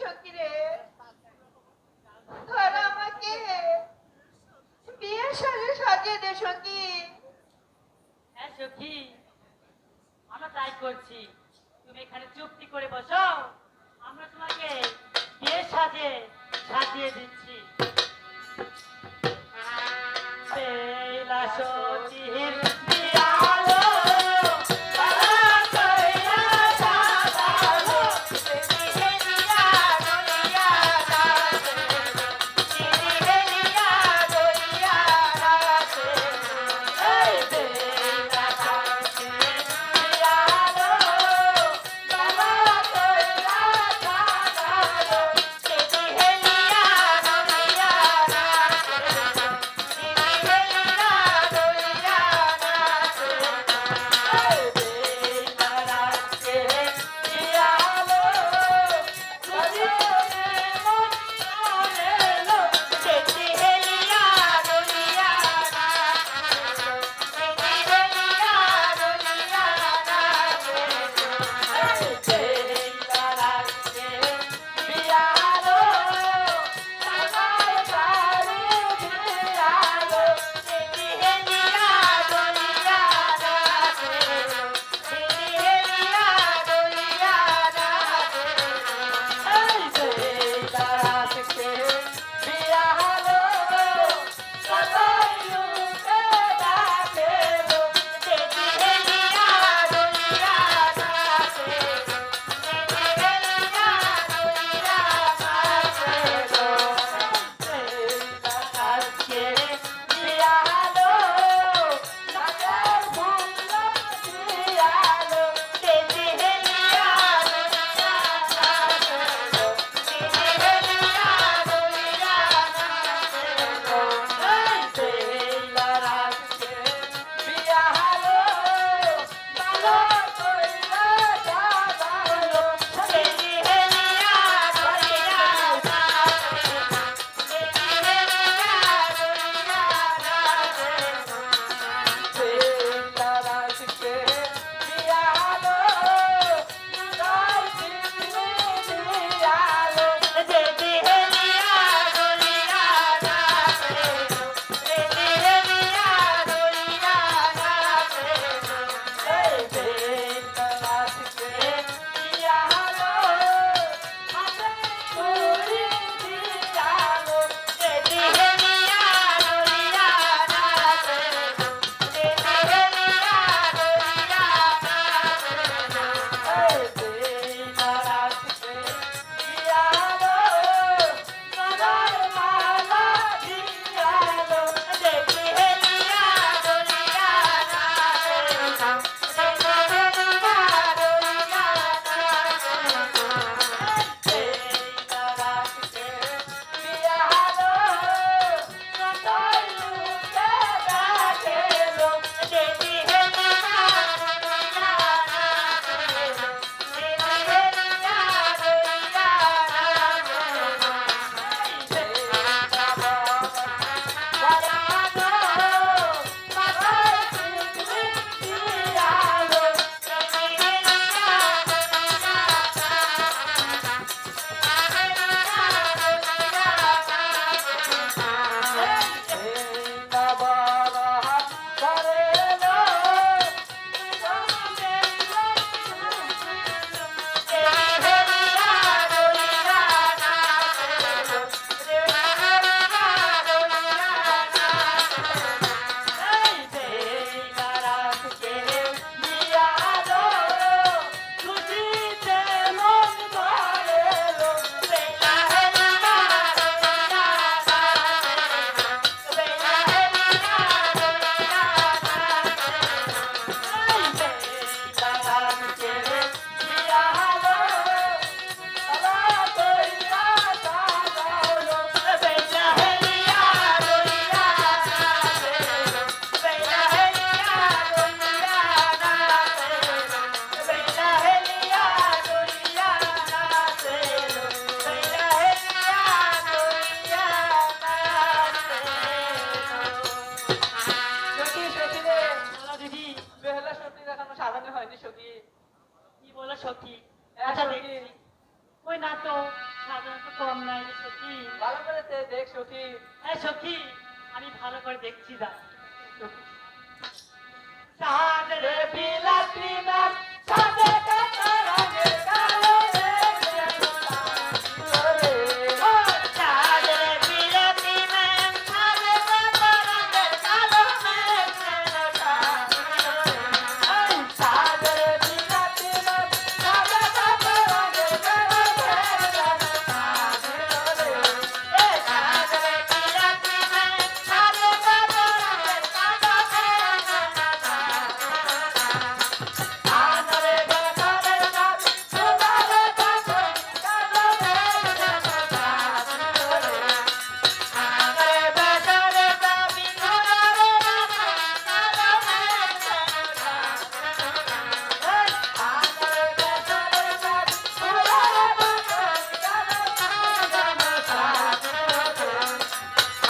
সখী রে, ধর আমাকে বিয়ের সাজে সাজিয়ে দে সখী। হ্যাঁ সখী, আমরা তাই করছি। তুমি এখানে চুপটি করে বসো, আমরা তোমাকে বিয়ের সাজে সাজিয়ে দিচ্ছি। বেলা সতীর বিয়ালো সখী, আচ্ছা দেখছি। ওই না তো সাধারণত কম নাই রে সখী। ভালো করে দেখ সখী। হ্যাঁ সখী, আমি ভালো করে দেখছি যা। সাজরে বিলাতি নাম সাজে কাটা রঙের কালো মেঘ ওরে ও সাজরে বিলাতি নাম সাজে কাটা রঙের কালো মেঘ এই সাগরে বিলাতি না সাদা কালো রঙের কালো মেঘ যেন সাজিলো রে। এ সাজরে বিলাতি নাম সাজে কাটা রঙের কালো মেঘ আনরে বেকারের কাজ সুদারে কাছে কালো মেঘ যেন সাজিলো রে। আরে বেচারে দাবি ধরারে রাখে কালো মেঘ আনরে বেকারের কাজ সুদারে কাছে কালো মেঘ যেন সাজিলো রে।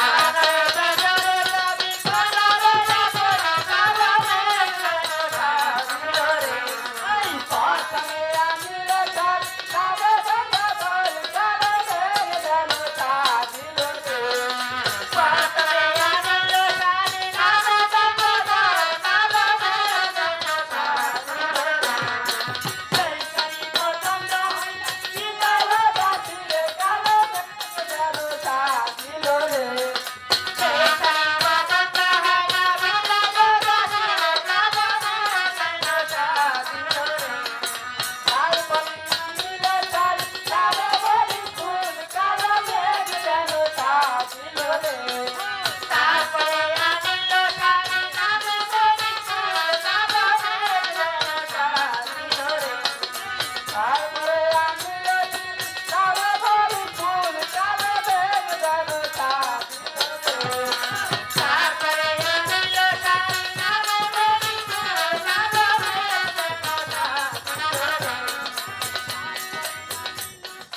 আরে বেচারে দাবি ধরারে রাখে কালো মেঘ সাজিলো রে। এই পরসঙ্গে আনিলে কাজ কালো সঙ্গে বল কালো মেঘ যেন সাজিলো রে। পাতরে আনলো শাড়ি নামে বন্ধ কালো মেঘ সেই শাড়ি পছন্দ হয় না কি কালো বাসিরে কালো মেঘ যেন সাজিলো রে। সেই শাড়ি পছন্দ হয় না বন্ধ বাসিরে কালো মেঘ সাজিলো রে। আর বলি আনিলে কাজ কালো বলি ফুল কালো মেঘ যেন সাজিলো রে। তারপরে আনিলো শাড়ি নামে বলি ফুল কালো মেঘ সাজিলো রে। তারপরে আনিলে কালো বলি ফুল কালো মেঘ যেন সাজিলো রে। তারপরে আনিলো শাড়ি নামে বলি ফুল কালো মেঘ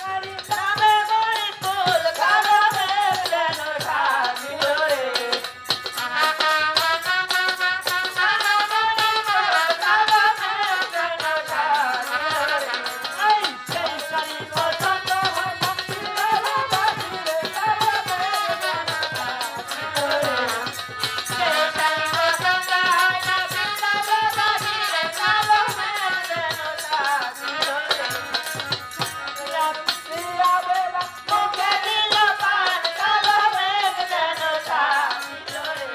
শাড়ি নামে বলি ফুল কালো মেঘ যেন সাজিলো রে। এই সেই শাড়ি পছন্দ হয় না কালো বাসিরে কালো মেঘ যেন সাজিলো রে। সেই শাড়ি পছন্দ হয় না বৃন্দাবে বাজিরে কালো মেঘ যেন সাজিলো রে। দিয়া বেলা মুখে দিল পান কালো মেঘ যেন সাজিলো রে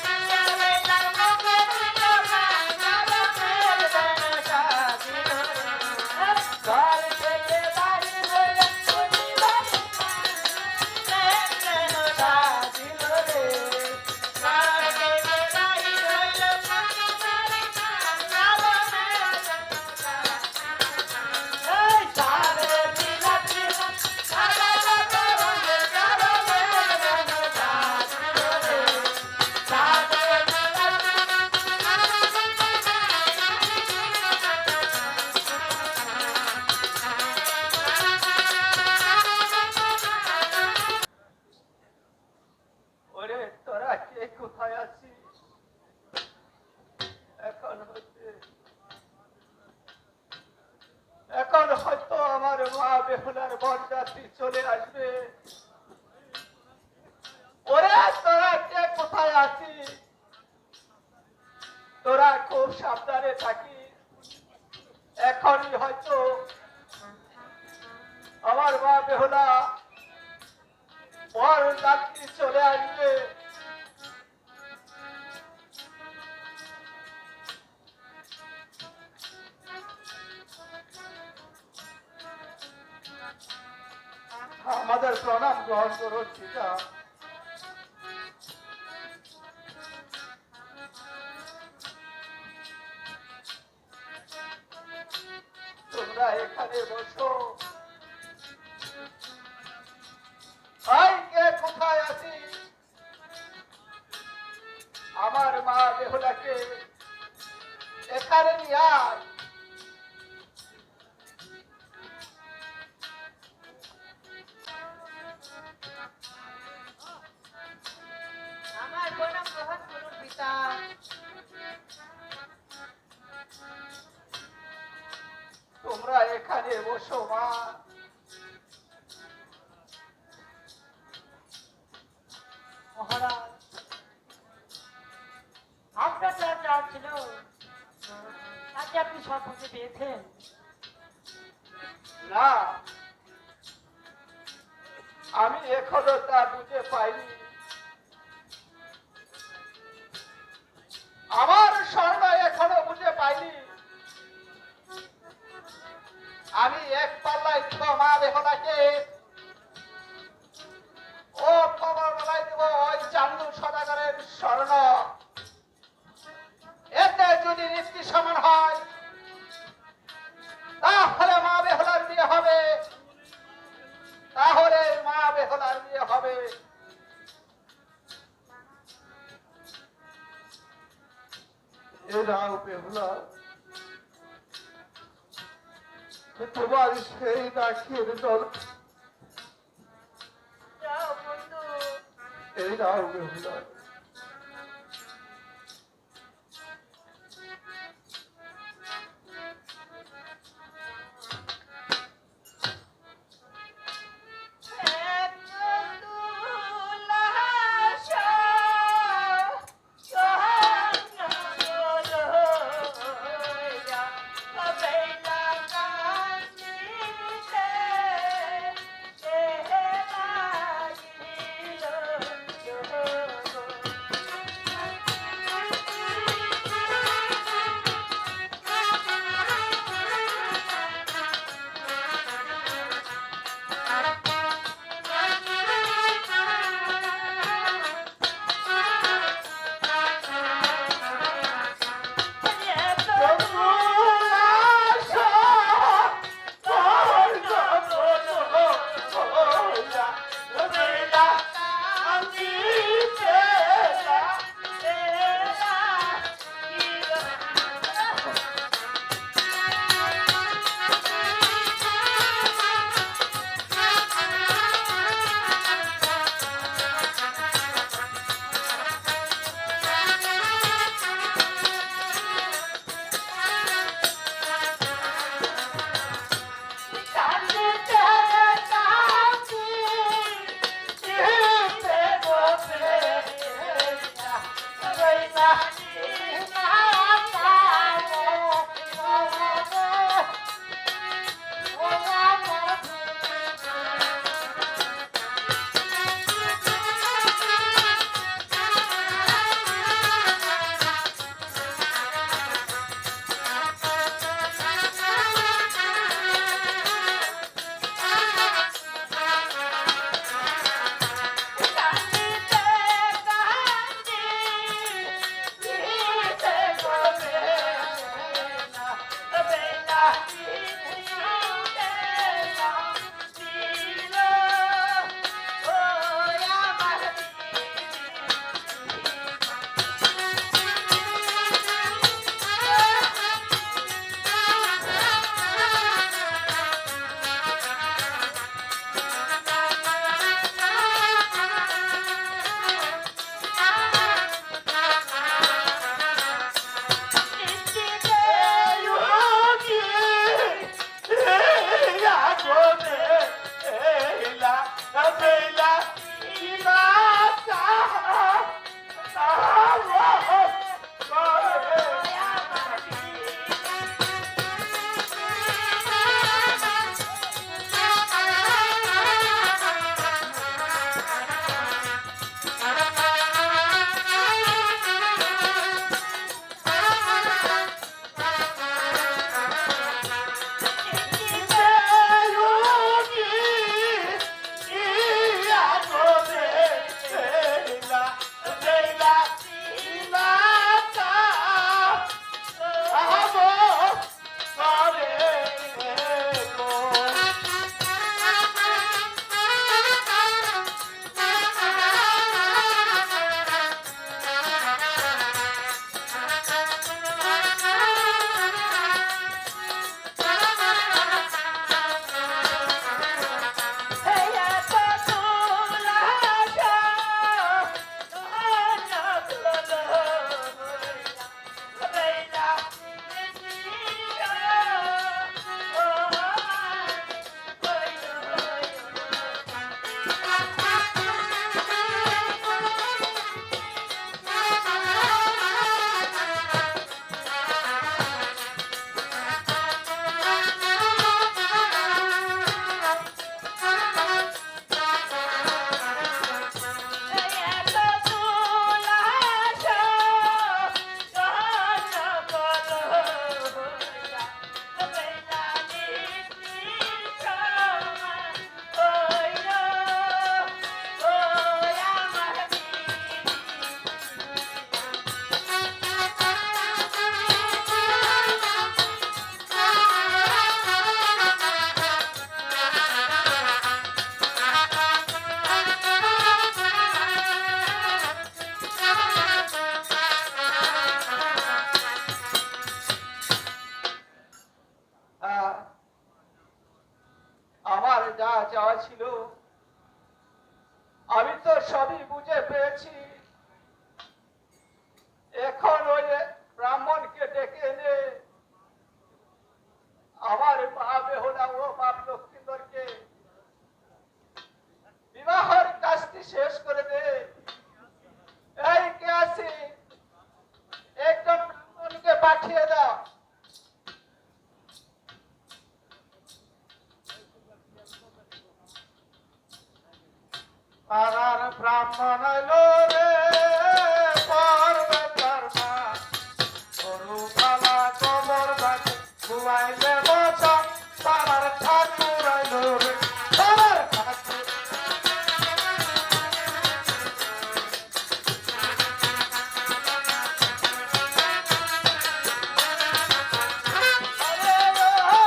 দিয়া বেলা মুখে দিল পান কালো মেঘ যেন সাজিলো রে ঘর থেকে বাড়ি হয়ে ছুটি বাড়ি মেঘ যেন সাজিলো রে। ঘর থেকে বাড়ি হইল ফাঁকি বাড়ি কালো মেঘ যেন এই সারে বিলাতি সাদা কালো রঙের কালো মেঘ যেন সাজিলো রে সাদা ওরে তোরা কে কোথায় আছিস? এখন হয়তো আমার মা বেহুলার বরযাত্রী চলে আসবে। ওরে তোরা কে কোথায় আছিস? তোরা খুব সাবধানে থাকিস। এখনই হয়তো আমার মা বেহুলা বরযাত্রী চলে আসবে। আমাদের প্রণাম গ্রহণ করো সীতা। তোমরা এখানে বসো। ভাই কে কোথায় আছিস? আমার মা বেহুলাকে এখানে নিয়ে আয়। আমার প্রণাম গ্রহণ করুন পিতা। তোমরা এখানে বসো মা। পেয়েছেন? না, আমি এখনো তা বুঝে পাইনি। আমার স্বর্ণ এখনো বুঝে পাইনি। আমি এক পাল্লায় দিব মা বেহলাকে, ও খবর বেলায় দিব ওই চান্দু সদাগরের স্বর্ণ। এতে যদি নীতি সমান হয় তাহলে মা বেহলার বিয়ে হবে, তাহলে মা বেহলার বিয়ে হবে। এরাও বেহুলা, তোমার সেই রাখির দল, যাও বন্ধু, এরাও বেহুলা। এক বন্ধু লাশা, সোহাগ লইয়া, কবেলা কান্দিতে, এ লাগিল জোর। আহ, আমার যা চাওয়া ছিল আমি তো সবই বুঝে পেয়েছি। এখন ওই ব্রাহ্মণকে ডেকে এনে আমার মা বেহুলা ও বাপ লক্ষ্মীন্দরকে বিবাহের কাজটি শেষ করে দে। এই কে আছে, একজন ব্রাহ্মণকে পাঠিয়ে দাও। পাড়ার ব্রাহ্মণ এলো রে, পরবে কর্মা গরু খালা গোবর বাটি ঘুমাইলে বচন। পাড়ার ঠাকুর এলো রে, পাড়ার ঠাকুর। আরে ও,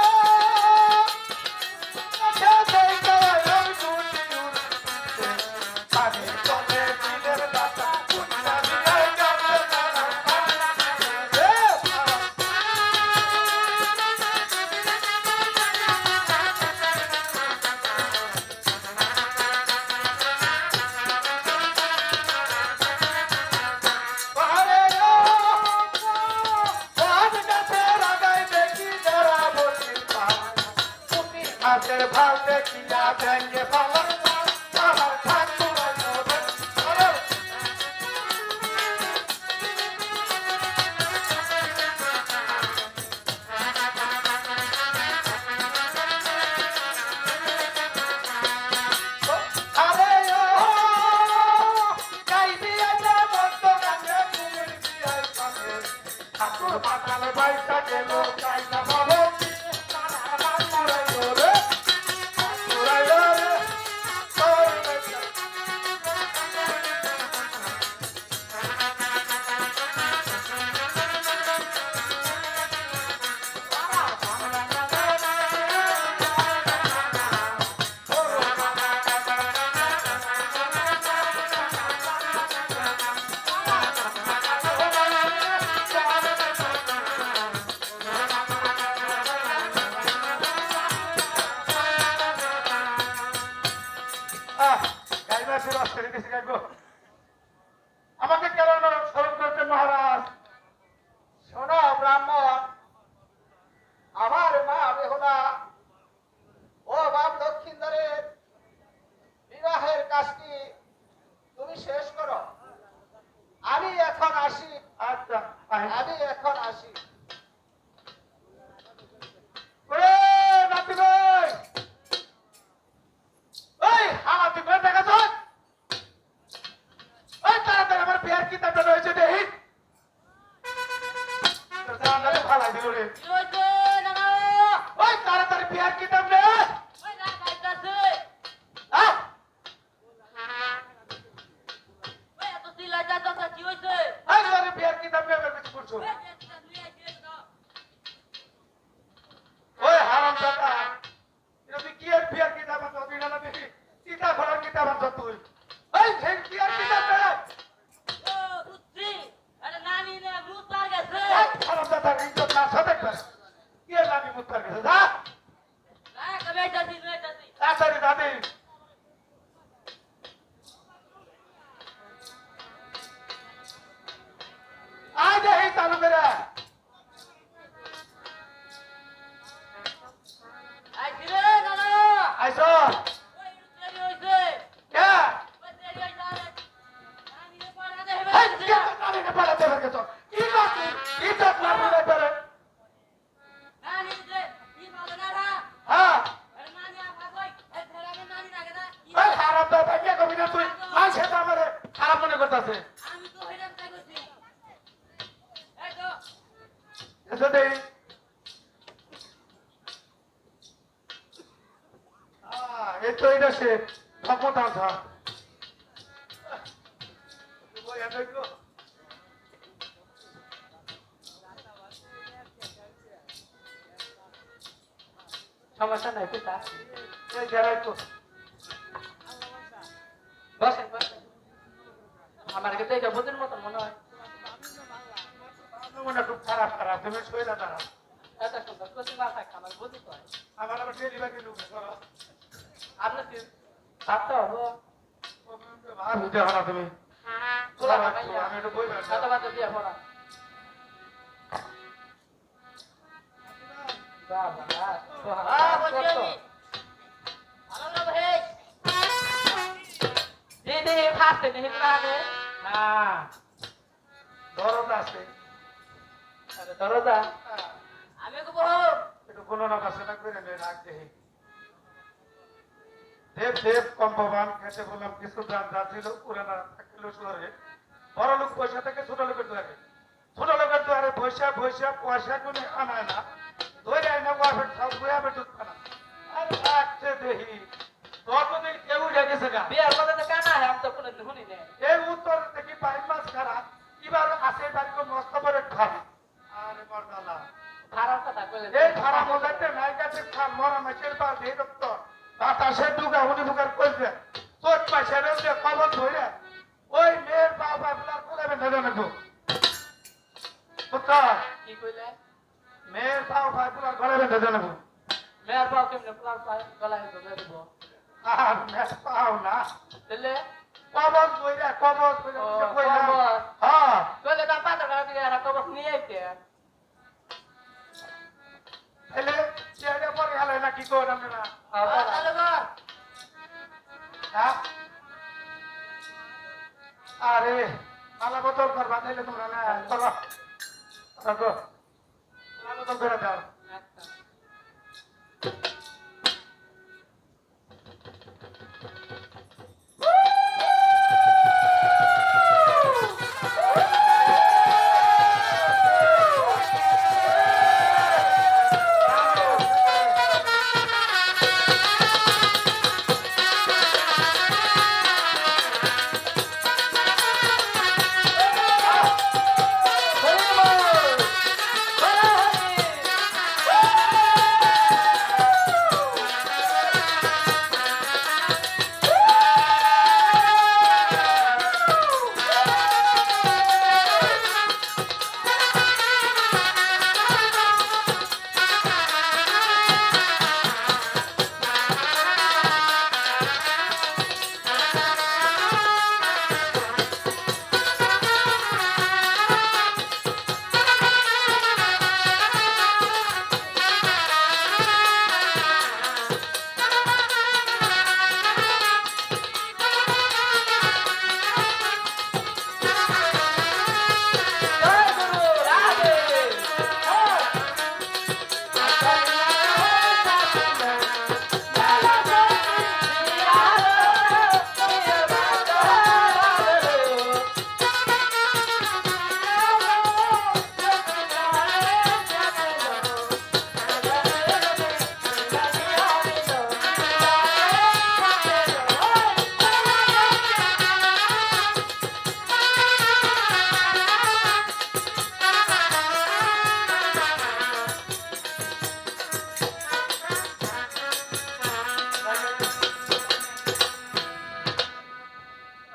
কাছে থেকে আমি দুটি উড়তে, পানি চলে দিলের দাতা, কুন্না দিয়ে গেছে তারা। রে পাড়া পাহাড়ে ও, বট গাছের আগায় দেখি যারা বসে পায়। পুঁটি ঘাসের ভাল দেখিয়া ভেঙে ফেলার পায়। পাড়ার ঠাকুর এলো রে, পাড়ার আরে ও, গাইবি আছে বন্ধ গাছে কুমির বিয়ার সঙ্গে। ঠাকুর পাতাল বাইসা গেল গাইলা বলো কি, ঠাকুর এলো রে, ঠাকুর এলো রে, তোর বেটা। গাইবা শুরু ছেড়ে দিয়েছি গাইবো। আমাকে কেন স্মরণ করতে মহারাজ? শোনো ব্রাহ্মণ, আমার মা বেহুলা ও বাপ লক্ষ্মীন্দরের বিবাহের কাজটি তুমি শেষ করো। আমি এখন আসি। আচ্ছা, আমি এখন আসি। ওরে নাতি ভাই, ওই আমার তুই কোথায় গেছ? ওই তাড়াতাড়ি আমার বিয়ার কিতাবটা রয়েছে দেখি। জানালে ফালাই দিল রে। কি হইছে নানা? ওই তাড়াতাড়ি বিয়ার কিতাব নে। ওই না খাইতাছে। আহ, ওই এত চিল্লাইতাছে কি হইছে? ওই ঘরে বিয়ার কিতাব নে, আমার কিছু করছো। ওই একটা নিয়ে আইছে না। ওই হারাম দাদা, তুমি কি এর বিয়ার কিতাব আনছো? তুই না দেখি সীতা ঘোড়ার কিতাব আনছো তুই। ওই সেই বিয়ার কিতাব নে। ও বুঝছি। আরে নানি নে ভূত পার গেছে। হারাম দাদা, ইজ্জত না সাথে করে। কি এর নামি মুত্তার গেছে? যা, না কবে যাচ্ছি যাচ্ছি। তাড়াতাড়ি দাদি। আয় দেখি চালু করে। আইছি রে নানা। আইসো। ওই দেরি হইছে। কে? ওই দেরি হইছে আরে। নানি রে পড়া দেবে। এই কে তো নামিকে পালাতে গেছ? কি করছিস? ইজ্জত না ভুলে করে। নানি রে কি বলে না রা? হ্যাঁ, আরে নানি আপা কই? এই ফেরাবে নানি লাগে না। ওই হারাম দাদা, কে কবি না তুই? মানুষে তো আমারে খারাপ মনে করতেছে। আমি তো হইরাম তাই কইছি। এই তো এসো দেখি। এই তো এটা সে ক্ষমতা থা। সমস্যা নাই পিতা এই যারাই তো বসেন বসেন আমার কাছে এটা বোঝের মতন মনে হয় মনে খুব খারাপ খারাপ, তুমি শুয়ে না দাঁড়াও। এত সুন্দর কোচিং না থাকে আমার বুঝি কয় আমার আবার ডেলিভারি লোক করো আপনি কি ছাত্র হবো ভাব বুঝে হলো তুমি তোলা আমি একটু বই এত বাদ দিয়ে পড়া দিদি ফার্স্টে নিহিত কানে না দরদ আছে আরে দরজা আমি কো বহু একটু গণনা বাসনা করে নে রাখ দেহি দেব দেব কম্পবান খেতে বললাম কিছু দান যা ছিল পুরানা থাকলো শহরে বড় লোক পয়সা থেকে ছোট লোকের দুয়ারে ছোট লোকের দুয়ারে পয়সা কোনে আনায় না ধরে আয় না ওয়াফের সব গুয়া বেটুক খানা আর রাখতে দেহি তোর তো দেখি কেউ গেছে গা বিয়ার কথা তো কানা হয় আমি তো কোনো শুনি না এই উত্তর দেখি বাইর মাছ খারাপ এবার আসে বাড়ি কো মস্ত করে খাবি আরে মর্দালা খারাপ কথা কইলে এই খারাপ মজাতে নাই গাছের খাম মরা মাছের পা দিয়ে ডক্টর বাতাসে ঢুকা উনি ঢুকার করবে চোট মাছের দিয়ে কবর ধরে ওই মেয়ের পা বাবলার কোলাবে ধরে নেবো পুত্র কি কইলে মেয়ের পা বাবলার গলে বেঁধে নেবো মেয়ের পাও কেমনে প্লাস পায় গলায় ধরে দেব আর মেয়ে পাও না দিলে কবর ধরে কবর ধরে ও, কইলাম কবর। হ্যাঁ কইলে না পাতা কাটা দিয়ে আর কবস নিয়ে আইতে এলে চেয়ারে পরে গেলে না কি করে আমরা আলো কর হ্যাঁ আরে মালা বদল করবা তাইলে তোমরা না চলো রাখো মালা বদল করে দাও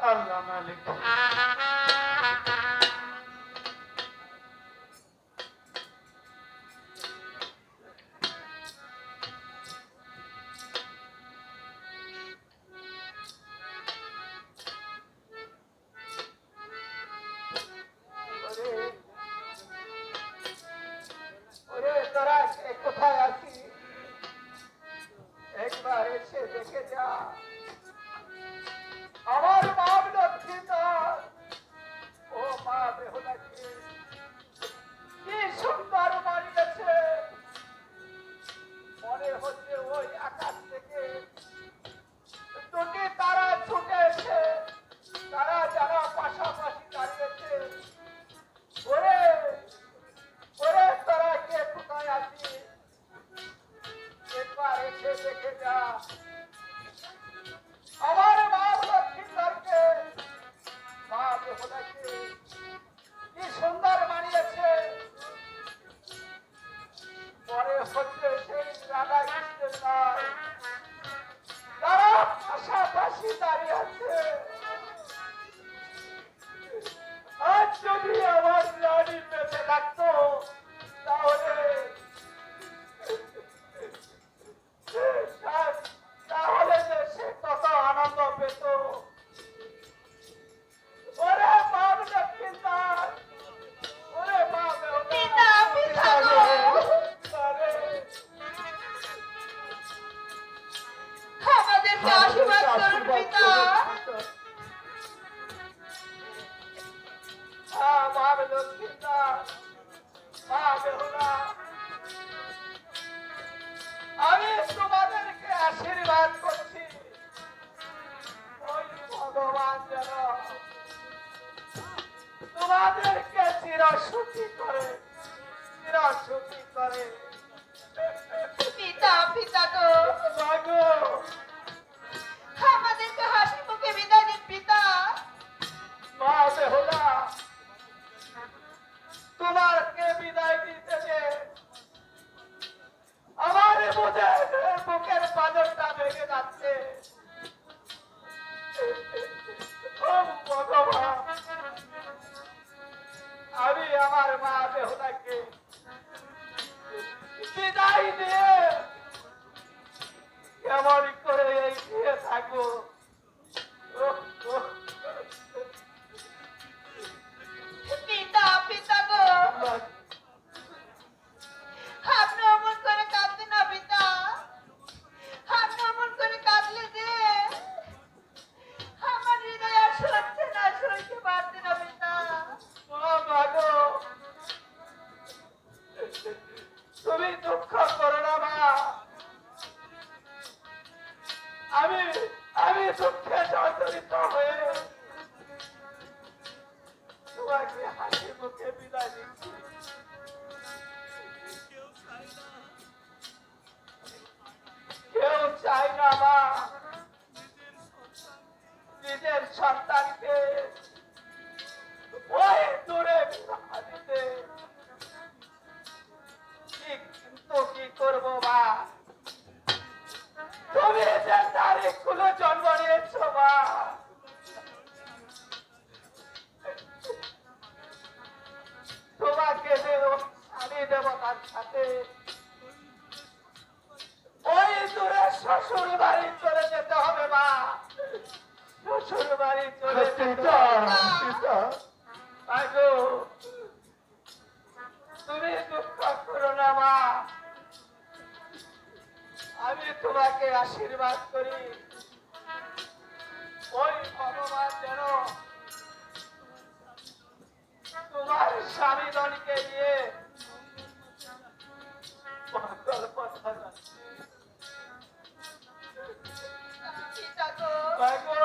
আল্লাহ মালিক ওরে তোরা কোথায় আছিস একবার এসে দেখে যা আমার বাপ লক্ষ্মীধর ও মা বেহুলাকে কি সুন্দর বাড়িয়েছে মনে হচ্ছে ওই আকাশ থেকে দুটি তারা ছুটে এসে তারা যারা পাশাপাশি দাঁড়িয়েছে ওরে ওরে তারা কে কোথায় আছিস একবার এসে দেখে যা আমার মা লক্ষ্মীধরকে মা বেহুলাকে কি সুন্দর মানিয়েছে পরে হচ্ছে সেই রাধা কৃষ্ণের নাম তারা পাশাপাশি দাঁড়িয়ে আছে আজ যদি আমার রানী বেঁচে থাকতো তাহলে আমাদেরকে আশীর্বাদ করুন পিতা। মা লক্ষ্মীটা, মা বেহুলা, আমি তোমাদেরকে আশীর্বাদ করছি। ওই ভগবান যেন তোমাদেরকে চিরসুখী করে, চিরসুখী করে। পিতা পিতা গো, মাগো, আমাদেরকে হাসি মুখে বিদায় দিন পিতা। মা বেহুলা, তোমাকে বিদায় দিতে যে আমার বুকের পাঁজরটা ভেঙে যাচ্ছে। ও ভগবান, আমি আমার মা বেহুলাকে বিদায় দিয়ে কেমন করে এই দিয়ে থাকবো। পিতা পিতা গো, আপনি অমন করে কাঁদবেন না পিতা। আপনি অমন করে কাঁদলে যে আমার হৃদয় আর সহ্য না, সইতে পারছে না পিতা। মাগো, তুমি দুঃখ করো না মা। আমি আমি দুঃখে জর্জরিত হয়ে তোমাকে হাসি মুখে বিদায় দিচ্ছি। কেউ চাই না মা নিজের সন্তানকে ওই দূরে বিবাহ দিতে। কিন্তু কি করবো মা, তুমি যে তারিখ গুলো জন্ম নিয়েছো মা, তোমাকে যে স্বামী দেবতার সাথে ওই দূরে শ্বশুর বাড়ি চলে যেতে হবে মা। শ্বশুর বাড়ি চলে যেতে হবে। আগো, তুমি দুঃখ করো না মা, আমি তোমাকে আশীর্বাদ করি। ওই ভগবান যেন তোমার স্বামীগণকে নিয়ে মঙ্গল পথে যাচ্ছে। পিতা গো, মাগো,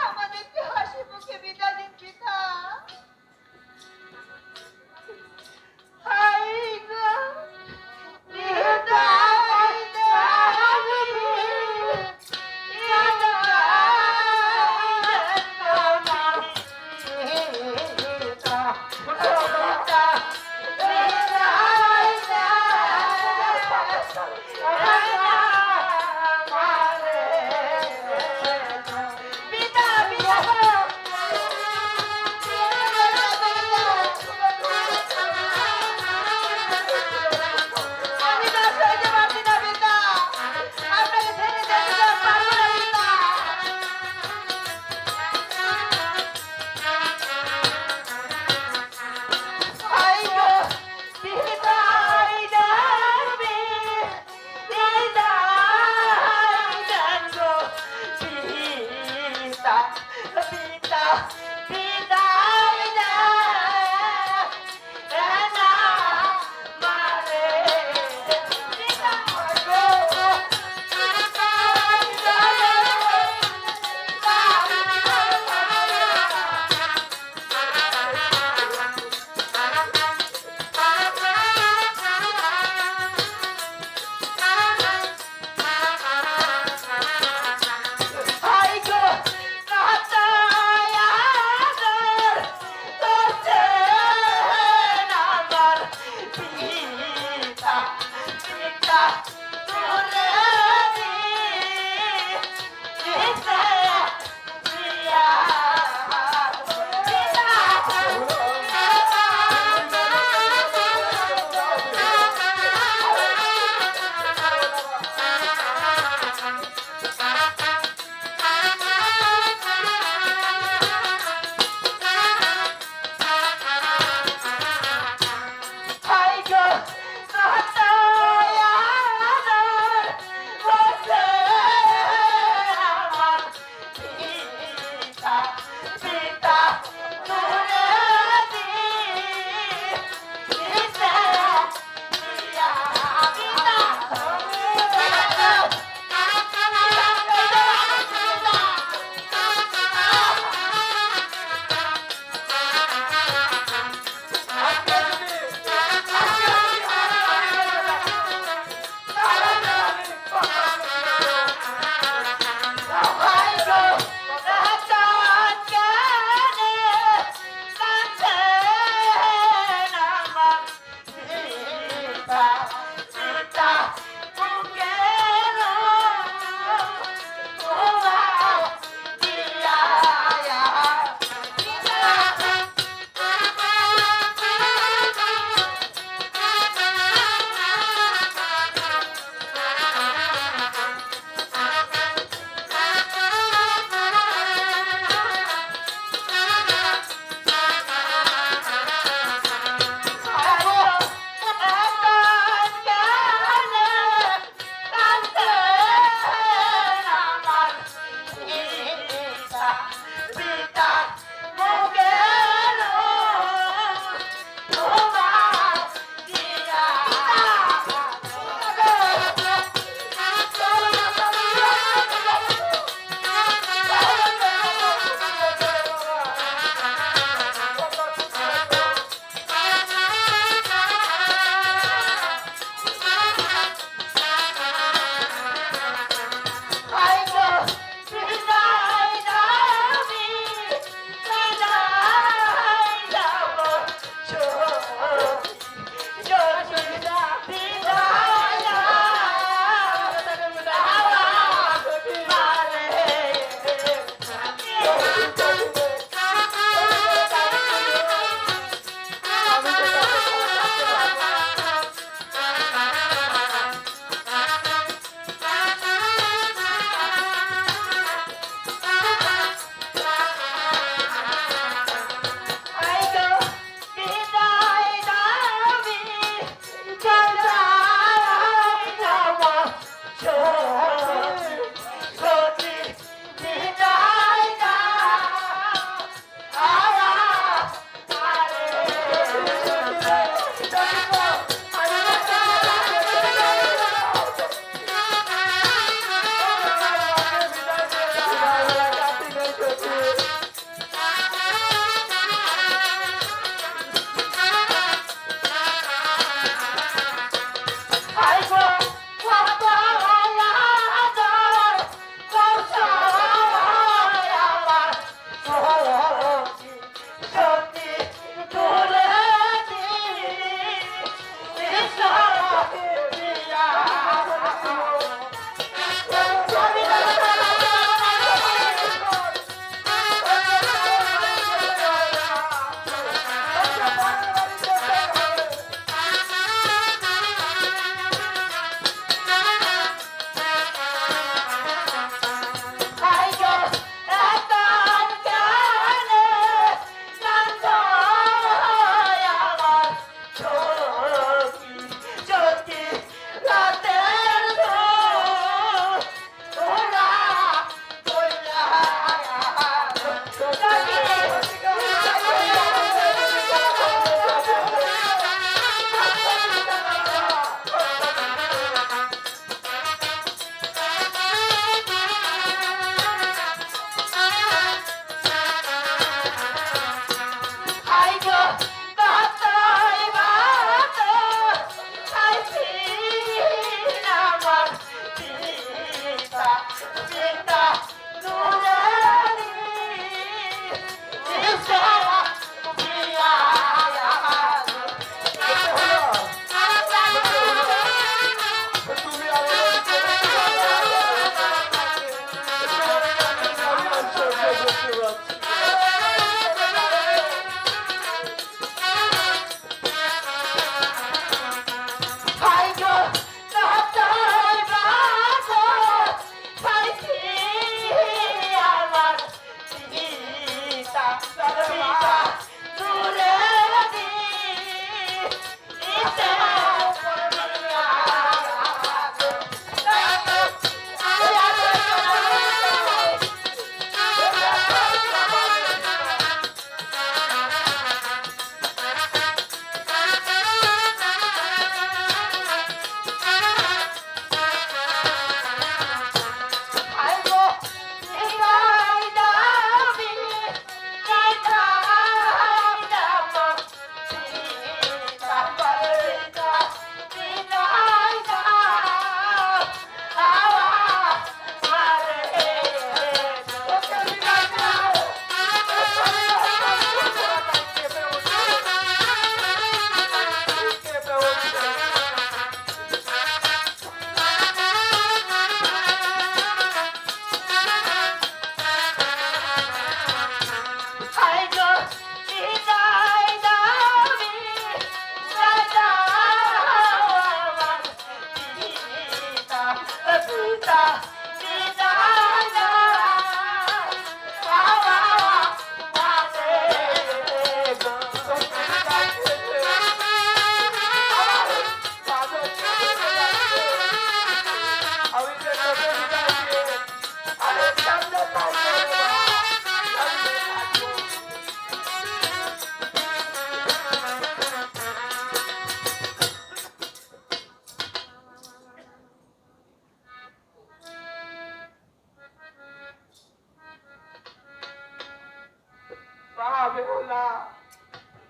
আমাদেরকে হাসি মুখে বিদায় দিন পিতা। হাই গো বিদায় আমি না সইতে পারছি না পিতা। আপনাকে ছেড়ে যেতে পারবো না পিতা। হাই গো বিদায় দেবে পিতা পিতা বাবা বাবা গো আমি যে কত বিদায় দিয়ে আরে কেমনে থাকবো রে মা? কেমনে থাকবো? মা বেহুলা,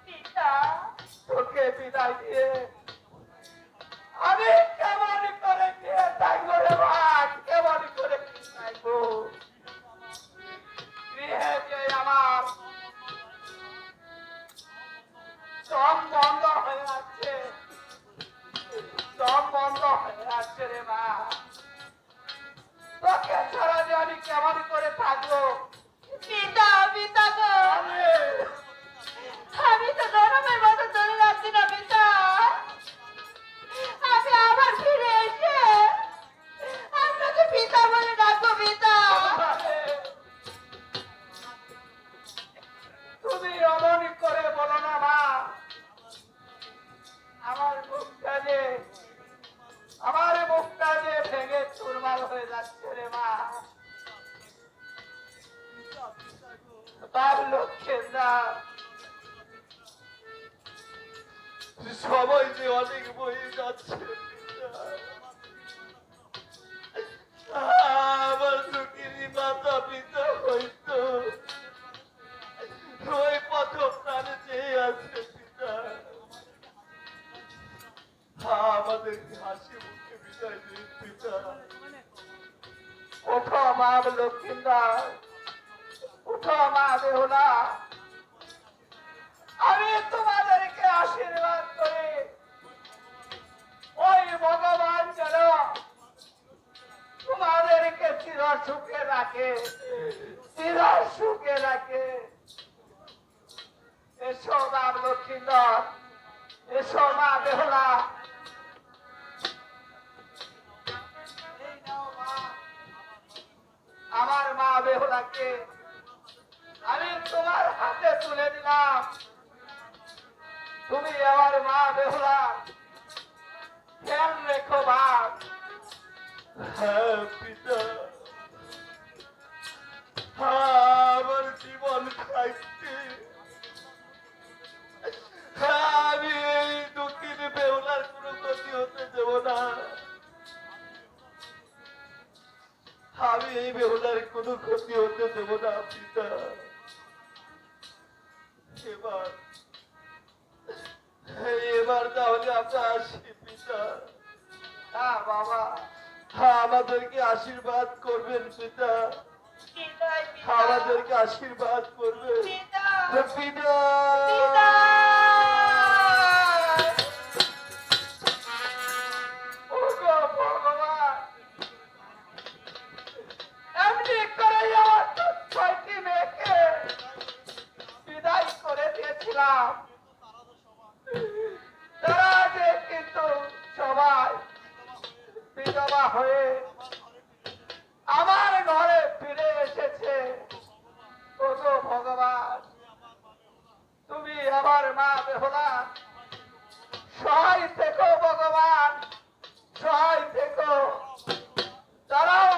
পিতা তোকে বিদায় দিয়ে আমি কেমন করে দিয়ে থাকবো রে মা? কেমন করে থাকবো? গৃহে যে আমার দম বন্ধ হয়ে আছে, দম বন্ধ হয়ে আছে রে মা। তোকে ছাড়া যে আমি কেমন করে থাকবো? পিতা পিতা গো আমি আমি তো গরমের মতো চলে যাচ্ছি না পিতা। আমি আবার ফিরে এসে আপনাকে পিতা বলে ডাকবো পিতা। তুমি অমনি করে বলো না মা। আমার মুখটা যে ভেঙে চুরমার হয়ে যাচ্ছে রে মা। বাপ লক্ষ্মীন্দর, সময় যে অনেক বয়ে যাচ্ছে, আমার দুঃখেরই মাতা পিতা হয়তো ওই প্রথম প্রাণে চেয়ে আছে পিতা। আমাদের হাসি মুখে বিদায় দিন পিতা। ওঠো মা লক্ষ্মীন্দর, উঠো মা বেহুলা, আমি তোমাদেরকে আশীর্বাদ করি ওই ভগবান যেন তোমাদেরকে চির সুখে রাখে, চির সুখে রাখে। এসো মা লক্ষ্মীন্দর, এসো মা বেহুলা। এই নাও মা, আমার মা বেহুলাকে আমি তোমার হাতে তুলে দিলাম। তুমি আমার মা বেহুলা খেয়াল রেখো মা। হ্যাঁ পিতা, আমার জীবন থাকতে আমি এই দুঃখীর বেহুলার কোনো ক্ষতি হতে দেব না। আমি এই বেহুলার কোনো ক্ষতি হতে দেব না পিতা। এবার তাহলে আমরা আসি পিতা। হ্যাঁ বাবা, হ্যাঁ আমাদেরকে আশীর্বাদ করবেন পিতা, বিদায় পিতা। আমাদেরকে আশীর্বাদ করবেন পিতা পিতা। পিতা। ওগো ভগবান, এমনি করে আমার ছয়টি মেয়েকে বিদায় করে দিয়েছিলাম, তারা যে কিন্তু সবাই বিধবা হয়ে আমার ঘরে ফিরে এসেছে। ওগো ভগবান, তুমি আমার মা বেহুলা সহায় থেকো ভগবান, সহায় থেকো। তারাও